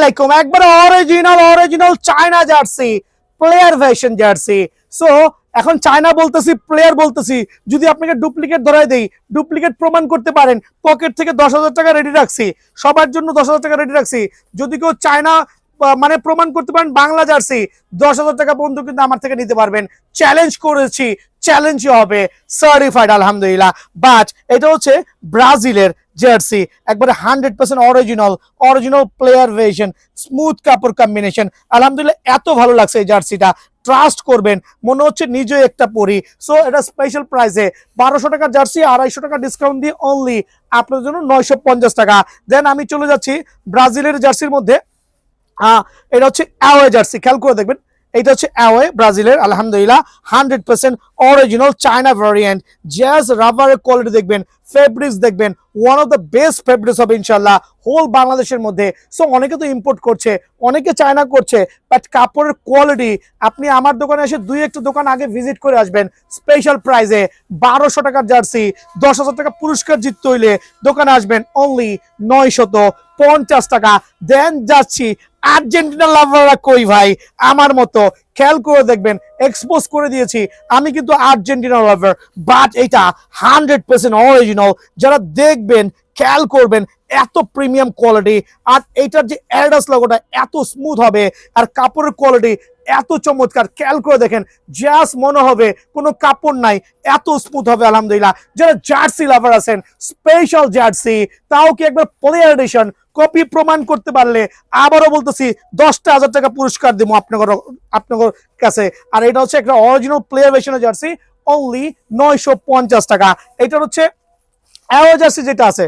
আলাইকুম, একবার original China jersey, player version jersey. So এখন চায়না বলতেছি, প্লেয়ার বলতেছি, যদি আপনাকে ডুপ্লিকেট ধরাই দেই, ডুপ্লিকেট প্রমাণ করতে পারেন, পকেট থেকে 10,000 টাকা রেডি রাখছি, সবার জন্য 10,000 টাকা রেডি রাখছি। যদি কেউ চায়না মানে প্রমাণ করতে পারেন বাংলা জার্সি, 10,000 টাকা পর্যন্ত কিন্তু আমার থেকে নিতে পারবেন। চ্যালেঞ্জ করেছি, চ্যালেঞ্জই হবে, সার্টিফাইড আলহামদুলিল্লাহ। বাট এটা হচ্ছে ব্রাজিলের জার্সি, একবারে 100% অরিজিনাল প্লেয়ার ভার্সন, স্মুথ কাপড় কম্বিনেশন। আলহামদুলিল্লাহ এত ভালো লাগছে এই জার্সিটা, ট্রাস্ট করবেন, মনে হচ্ছে নিজে একটা পরি। সো এটা স্পেশাল প্রাইসে 1200 টাকা জার্সি, 250 টাকা ডিসকাউন্ট দিয়ে অনলি আপনার জন্য 950 টাকা। দেন আমি চলে যাচ্ছি ব্রাজিলের জার্সির মধ্যে। এটা হচ্ছে অ্যাওয়ে জার্সি, খেয়াল করে দেখবেন, এটা হচ্ছে অ্যাওয়ে ব্রাজিলের, আলহামদুলিল্লাহ 100% অরিজিনাল চায়না ভ্যারিয়েন্ট। জাস্ট রাবারের কোয়ালিটি দেখবেন, ফেব্রিক্স দেখবেন, one of the best fabrics হবে ইনশাল্লাহ হোল বাংলাদেশের মধ্যে। সো অনেকে তো ইম্পোর্ট করছে, অনেকে চায়না করছে, বাট কাপড়ের কোয়ালিটি, আপনি আমার দোকানে এসে দুই একটা দোকান আগে ভিজিট করে আসবেন। স্পেশাল প্রাইসে 1200 টাকার জার্সি, 10,000 টাকা পুরস্কার জিততে হইলে দোকানে আসবেন অনলি 950 টাকা। দেন যাচ্ছি আর্জেন্টিনা লাভাররা কই ভাই আমার মতো, খেয়াল করে দেখবেন, এক্সপোজ করে দিয়েছি আমি কিন্তু আর্জেন্টিনা লাভার, বাট এটা 100% অরিজিনাল। যারা দেখবেন খেয়াল করবেন, এত প্রিমিয়াম কোয়ালিটি, আর এইটার যে অ্যাডিডাস লোগোটা এত স্মুথ হবে, আর কাপড়ের কোয়ালিটি এত চমৎকার, খেয়াল করে দেখেন, জাস্ট মনে হবে কোনো কাপড় নাই, এত স্মুথ হবে আলহামদুলিল্লাহ। যারা জার্সি লাভার আছেন, স্পেশাল জার্সি, তাও কি একবার প্লেয়ার এডিশন কপি প্রমাণ করতে পারলে আবারও বলতেছি 10,000 টাকা পুরস্কার দিব আপনাদের কাছে। আর এটা হচ্ছে একটা অরিজিনাল প্লেয়ার ভার্সনের জার্সি, অনলি 950 টাকা। এটা হচ্ছে অ্যাওয়ে জার্সি যেটা আছে।